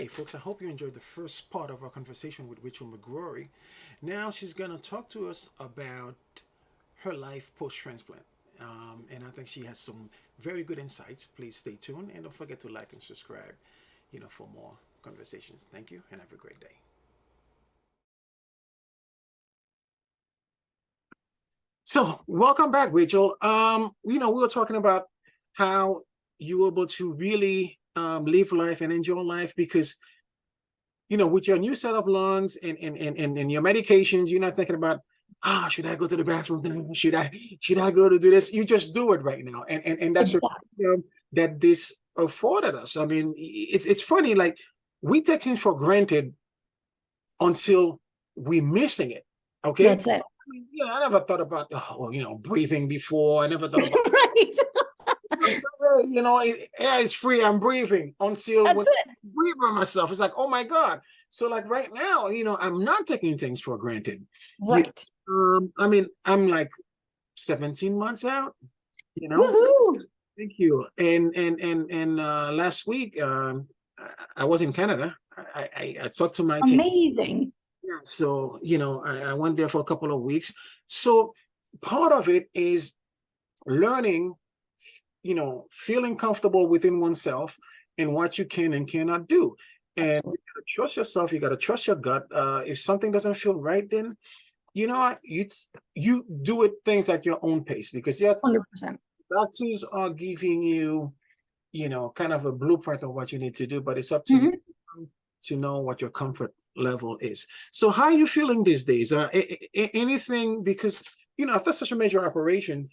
right, folks, I hope you enjoyed the first part of our conversation with Rachel McGrorry. Now she's going to talk to us about her life post transplant. And I think she has some very good insights. Please stay tuned and don't forget to like and subscribe, for more conversations. Thank you and have a great day. So, welcome back, Rachel. We were talking about how you were able to really live life and enjoy life because, with your new set of lungs and your medications, you're not thinking about, should I go to the bathroom now? Should I go to do this? You just do it right now, and that's what that this afforded us. I mean, it's funny, like we take things for granted until we're missing it. Okay, that's it. I never thought about breathing before. I never thought about right. Air is free. I'm breathing until That's when I breathe by myself. It's like, oh my God. So like right now, I'm not taking things for granted. Right. I mean, I'm like 17 months out. Woohoo! Thank you. And last week, I was in Canada. I talked to my team. Amazing. Yeah, so I went there for a couple of weeks. So part of it is learning, feeling comfortable within oneself and what you can and cannot do. And you gotta trust yourself. You got to trust your gut. If something doesn't feel right, then you know what, you do it things at your own pace because your 100%. doctors are giving you, kind of a blueprint of what you need to do, but it's up to you to know what your comfort level is. So how are you feeling these days? Anything, because after such a major operation,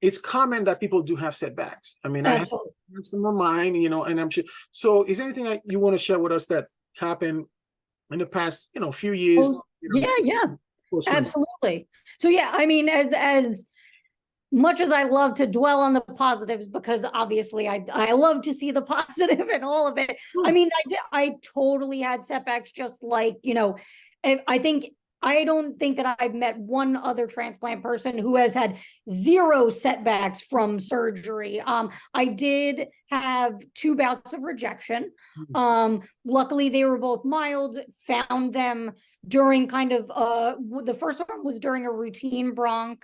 it's common that people do have setbacks. I mean, Absolutely. I have some of mine, and I'm sure. So is there anything that you want to share with us that happened in the past, few years? Yeah, absolutely. So yeah, I mean, as much as I love to dwell on the positives, because obviously I love to see the positive in all of it. I mean, I totally had setbacks, just like, I don't think that I've met one other transplant person who has had zero setbacks from surgery. I did have 2 bouts of rejection. Luckily, they were both mild. Found them during kind of the first one was during a routine bronch,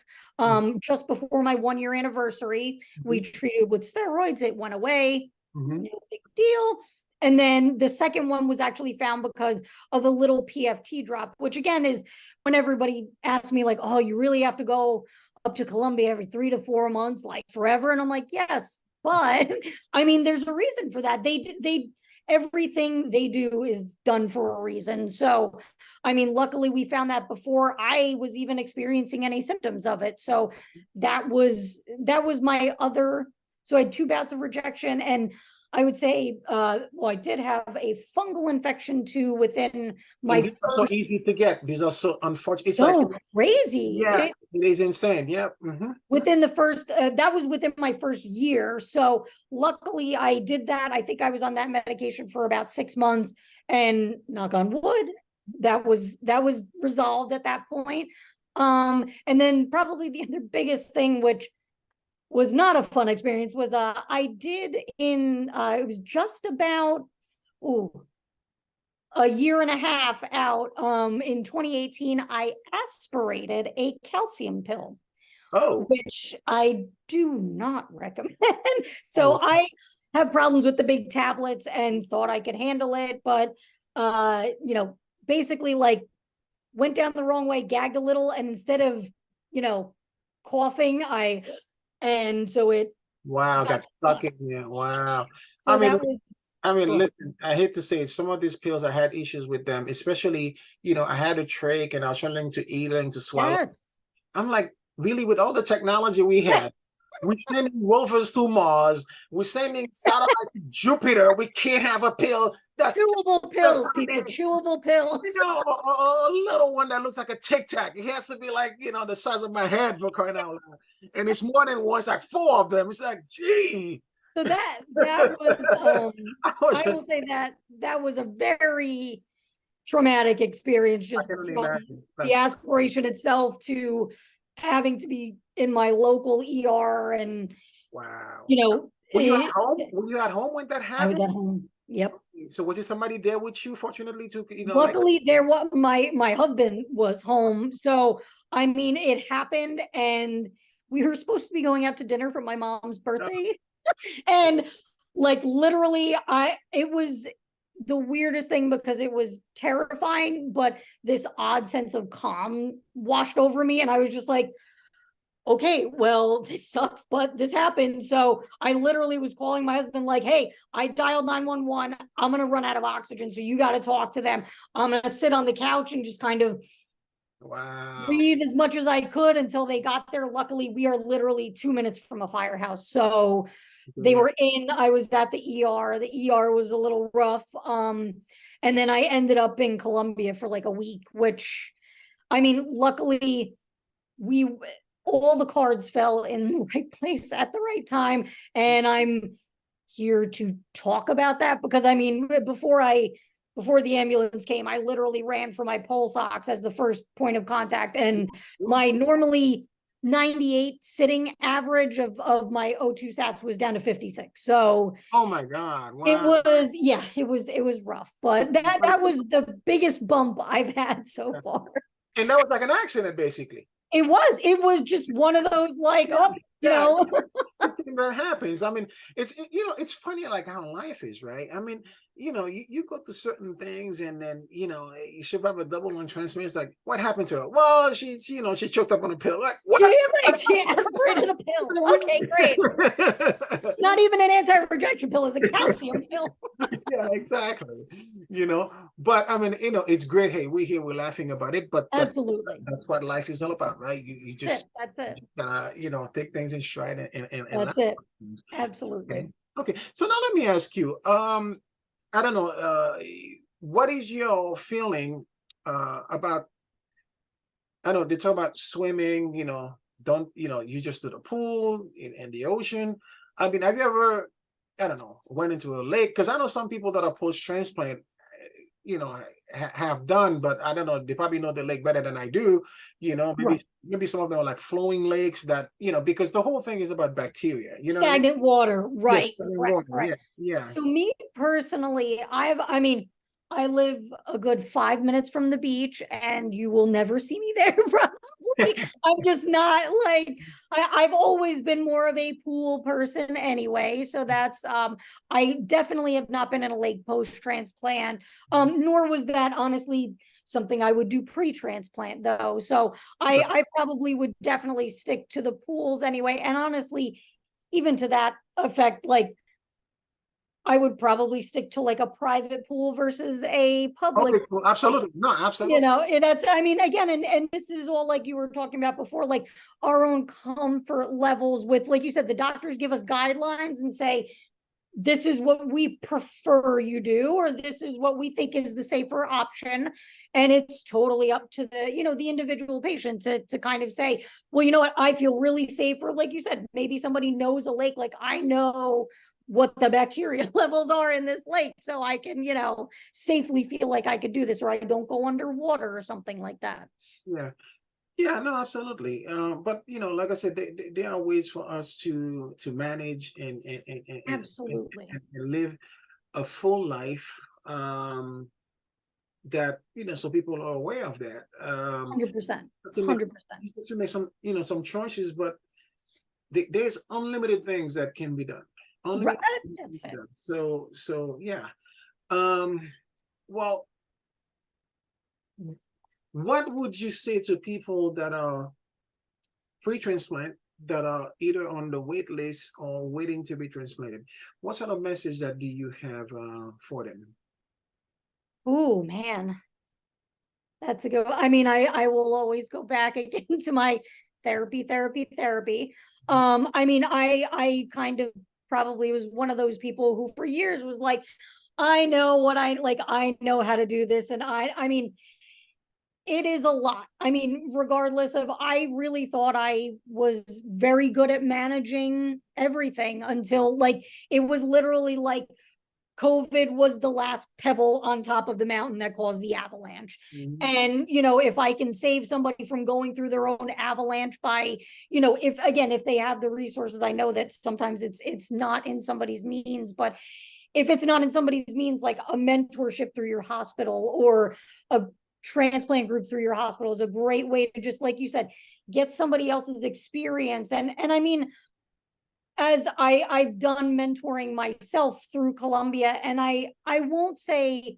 just before my 1-year anniversary. We treated with steroids. It went away. No big deal. And then the second one was actually found because of a little PFT drop, which again is when everybody asks me like, oh, you really have to go up to Colombia every 3 to 4 months, like forever. And I'm like, yes, but I mean, there's a reason for that. They everything they do is done for a reason. So, I mean, luckily we found that before I was even experiencing any symptoms of it. So that was my other, so I had 2 bouts of rejection, and I would say, I did have a fungal infection too within my these are so easy to get. These are so unfortunate. It's so like crazy. Yeah, it is insane. Yeah. Within the first, that was within my first year. So luckily I did that. I think I was on that medication for about 6 months, and knock on wood, that was resolved at that point. And then probably the other biggest thing, which was not a fun experience, was I did it was just about a year and a half out, in 2018, I aspirated a calcium pill, which I do not recommend. So I have problems with the big tablets and thought I could handle it, but basically like went down the wrong way, gagged a little, and instead of coughing, and so it got stuck in there. Wow. So listen, I hate to say it, some of these pills, I had issues with them, especially, I had a trach and I was trying to eat and to swallow. Yes. I'm like, really, with all the technology we have, we're sending rovers to Mars, we're sending satellites to Jupiter, we can't have a pill that's chewable pills, people, chewable pills. A little one that looks like a Tic Tac. It has to be like, the size of my head, for crying out loud. And it's more than one, it's like 4 of them. It's like, gee. So that was, I will say that was a very traumatic experience, just from the aspiration itself to having to be in my local ER. And wow. Were you at home? Were you at home when that happened? I was at home. Yep. So was it somebody there with you, fortunately, to, like, Luckily, there was my husband was home. So I mean, it happened, and we were supposed to be going out to dinner for my mom's birthday. And like literally, it was the weirdest thing because it was terrifying, but this odd sense of calm washed over me. And I was just like, okay, well, this sucks, but this happened. So I literally was calling my husband, like, hey, I dialed 911. I'm going to run out of oxygen. So you got to talk to them. I'm going to sit on the couch and just kind of wow. breathe as much as I could until they got there. Luckily, we are literally 2 minutes from a firehouse. So they Yeah. were in, I was at the ER. The ER was a little rough. And then I ended up in Colombia for like a week, which, I mean, luckily we all the cards fell in the right place at the right time. And I'm here to talk about that because I mean, before the ambulance came, I literally ran for my pulse ox as the first point of contact. And my normally 98 sitting average of my O2 sats was down to 56. So Oh my God. it Wow. was, yeah, it was rough, but that was the biggest bump I've had so far. And that was like an accident, basically. It was just one of those like, oh, Yeah, thing that happens. I mean, it's funny like how life is, right? I mean, you go through certain things, and then you survive a double lung transplant. It's like, what happened to her? Well, she choked up on a pill. Like, what? she aspirated a pill. Okay, great. Not even an anti-rejection pill, is a calcium pill. Yeah, exactly. But I mean, it's great. Hey, we're here, we're laughing about it, but Absolutely. that's what life is all about, right? You just That's it. take things in stride and laugh That's it. about things. Absolutely. Okay, so now let me ask you, I don't know, what is your feeling about, I know they talk about swimming, don't, you just do the pool in the ocean. I mean, have you ever, I don't know, went into a lake? Because I know some people that are post-transplant, have done, but I don't know, they probably know the lake better than I do. Maybe Right. maybe some of them are like flowing lakes that, because the whole thing is about bacteria, you know what I mean? Stagnant water. Yes, Right. Correct. yeah, Correct. yeah. So me personally, I mean, I live a good 5 minutes from the beach, and you will never see me there. Probably, I'm just not like I've always been more of a pool person anyway. So that's I definitely have not been in a lake post transplant. Nor was that honestly something I would do pre-transplant though. So I probably would definitely stick to the pools anyway. And honestly, even to that effect, like I would probably stick to like a private pool versus a public. Okay, cool. Absolutely. No, absolutely. That's, I mean, again, and this is all like you were talking about before, like our own comfort levels with, like you said, the doctors give us guidelines and say, this is what we prefer you do, or this is what we think is the safer option. And it's totally up to the individual patient to kind of say, well, you know what, I feel really safe. Or like you said, maybe somebody knows a lake, like I know what the bacteria levels are in this lake, so I can, safely feel like I could do this, or I don't go underwater or something like that. Yeah. Yeah, no, absolutely. But like I said, there are ways for us to manage Absolutely. and live a full life, that so people are aware of that. 100%. To make 100%. to make some choices, but there's unlimited things that can be done. Right. Unlimited things can That's be it. done. So yeah. Um, well, what would you say to people that are pre-transplant, that are either on the wait list or waiting to be transplanted? What sort of message that do you have for them? Oh man, that's a good. I mean, I will always go back again to my therapy. I mean, I kind of probably was one of those people who for years was like, I know what I like, I know how to do this, and I mean, it is a lot. I mean, regardless of, I really thought I was very good at managing everything until like it was literally like COVID was the last pebble on top of the mountain that caused the avalanche. Mhm. And, if I can save somebody from going through their own avalanche by, if they have the resources, I know that sometimes it's not in somebody's means, but if it's not in somebody's means, like a mentorship through your hospital or a transplant group through your hospital is a great way to, just like you said, get somebody else's experience. And I mean, as I've done mentoring myself through Columbia, and I won't say,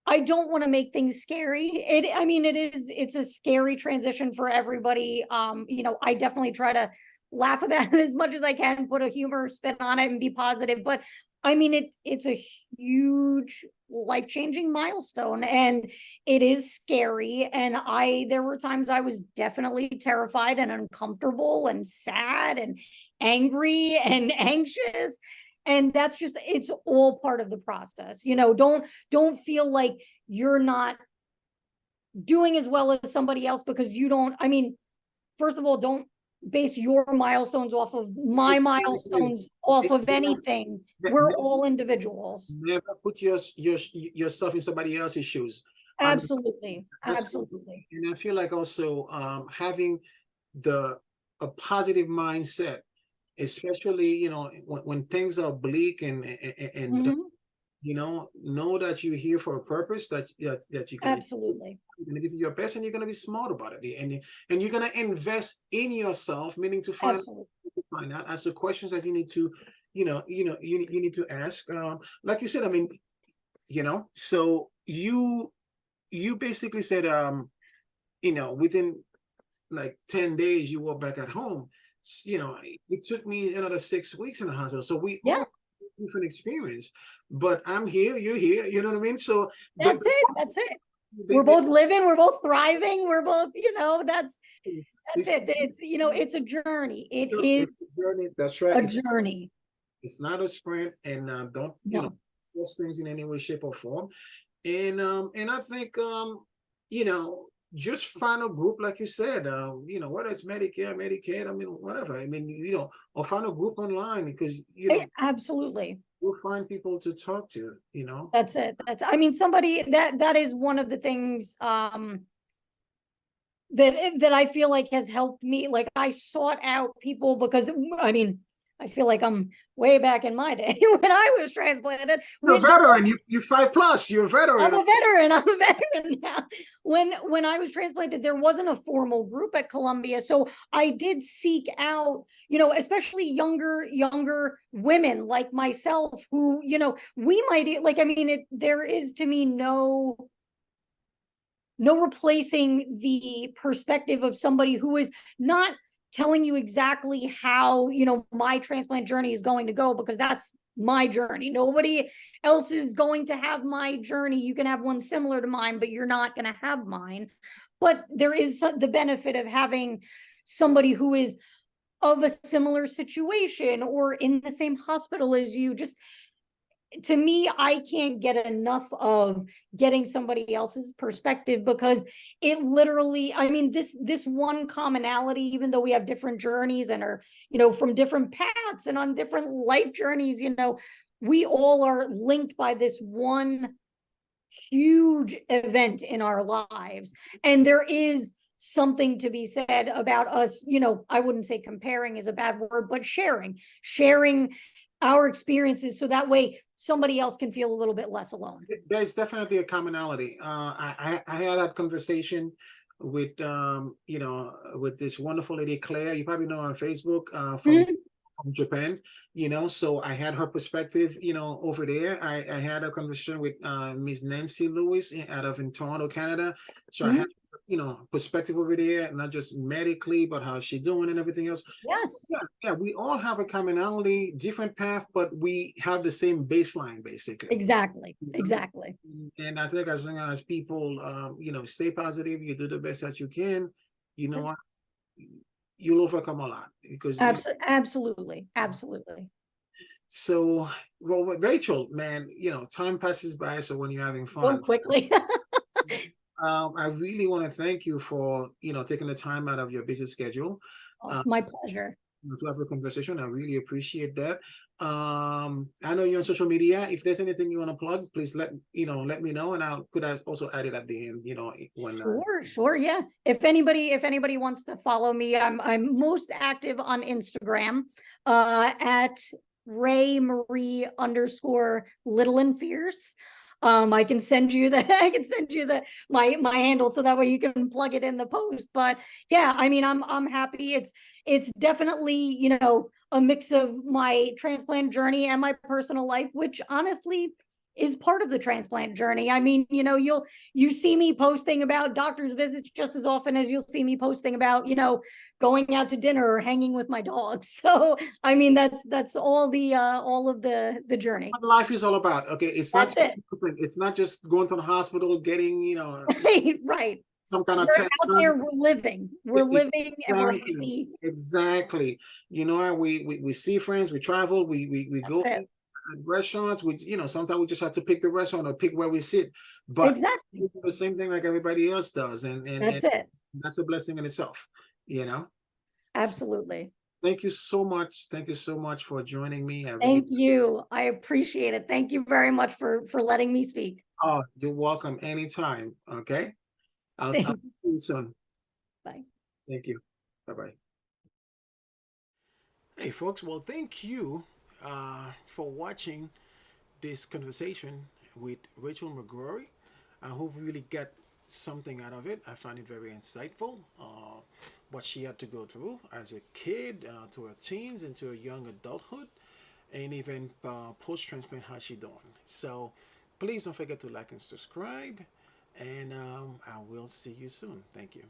I don't want to make things scary. I mean, it's a scary transition for everybody. You know, I definitely try to laugh about it as much as I can, put a humor spin on it and be positive. But I mean, it's a huge life-changing milestone, and it is scary. And there were times I was definitely terrified and uncomfortable and sad and angry and anxious. And that's just, it's all part of the process. You know, don't feel like you're not doing as well as somebody else because you don't. I mean, first of all, don't base your milestones off of my milestones, off of anything. We're all individuals. Never put yourself in somebody else's shoes. Absolutely. Absolutely. And I feel like also having a positive mindset, especially, you know, when things are bleak and you know that you're here for a purpose, that you can, absolutely, you're going to give you your best, and you're going to be smart about it, and you're going to invest in yourself, meaning to find out, answer questions that you need to, you need to ask. Like you said, I mean, you know, so you basically said, you know, within like 10 days you were back at home. You know, it took me another 6 weeks in the hospital, so we all have different experience, but I'm here, you're here, you know what I mean? So that's it. We're both living, we're both thriving, we're both, you know, that's it. It's, you know, it's a journey. It is a journey. That's right. A journey. It's not a sprint, and don't you know, force things in any way, shape, or form. And I think you know, just find a group, like you said, you know, whether it's Medicare, Medicaid, I mean, whatever. I mean, you know, or find a group online, because you know, absolutely, you'll find people to talk to, you know. That's it. I mean, somebody that is one of the things that I feel like has helped me. Like, I sought out people because, I mean, I feel like I'm way back in my day when I was transplanted. You're a veteran. You're 5+. You're a veteran. I'm a veteran now. When I was transplanted, there wasn't a formal group at Columbia, so I did seek out, you know, especially younger women like myself who, you know, we might, like, I mean, there is, to me, no replacing the perspective of somebody who is not telling you exactly how, you know, my transplant journey is going to go, because that's my journey. Nobody else is going to have my journey. You can have one similar to mine, but you're not going to have mine. But there is the benefit of having somebody who is of a similar situation or in the same hospital as you. Just, to me, I can't get enough of getting somebody else's perspective, because it literally, I mean, this one commonality, even though we have different journeys and are, you know, from different paths and on different life journeys, you know, we all are linked by this one huge event in our lives. And there is something to be said about us, you know, I wouldn't say comparing is a bad word, but sharing our experiences, so that way somebody else can feel a little bit less alone. There's definitely a commonality. I had that conversation with you know, with this wonderful lady Claire. You probably know her on Facebook, from Japan, you know. So I had her perspective, you know, over there. I had a conversation with Miss Nancy Lewis out of Toronto, Canada. So I had, you know, perspective over there, not just medically, but how she's doing and everything else. Yes. So, yeah, we all have a commonality, different path, but we have the same baseline, basically. Exactly. You know? Exactly. And I think as long as people, you know, stay positive, you do the best that you can, you know what, you'll overcome a lot, because absolutely. So, well, Rachel, man, you know, time passes by, so when you're having fun, go quickly. I really want to thank you for, you know, taking the time out of your busy schedule. My pleasure. To have a conversation. I really appreciate that. I know you're on social media. If there's anything you want to plug, please let me know, and I could also add it at the end, you know, when sure, yeah. If anybody wants to follow me, I'm most active on Instagram at Ray Marie underscore Little and Fierce. I can send you the I can send you the my handle so that way you can plug it in the post. But yeah, I mean, I'm happy. It's definitely, a mix of my transplant journey and my personal life, which honestly is part of the transplant journey. I mean, you see me posting about doctor's visits just as often as you'll see me posting about, going out to dinner or hanging with my dogs. So I mean, that's all of the journey. What life is all about. Okay, That's it. it's not just going to the hospital, getting Right, right. some kind of We're test out there, done. we're living. We're living and we're Exactly, happy. exactly. We see friends, we travel, we That's go it. at restaurants. Sometimes we just have to pick the restaurant or pick where we sit, but we Exactly. do the same thing like everybody else does, and That's it. that's a blessing in itself. You know. So Absolutely. thank you so much. Thank you so much for joining me. I really. Thank you. I appreciate it. Thank you very much for letting me speak. Oh, you're welcome anytime. Okay. I'll talk Thank to you soon. Bye. Thank you. Bye bye. Hey, folks. Well, thank you for watching this conversation with Rachel McGrorry. I hope you really get something out of it. I found it very insightful. What she had to go through as a kid, to her teens, into her young adulthood, and even post transplant, how she doing. So please don't forget to like and subscribe, and I will see you soon. Thank you.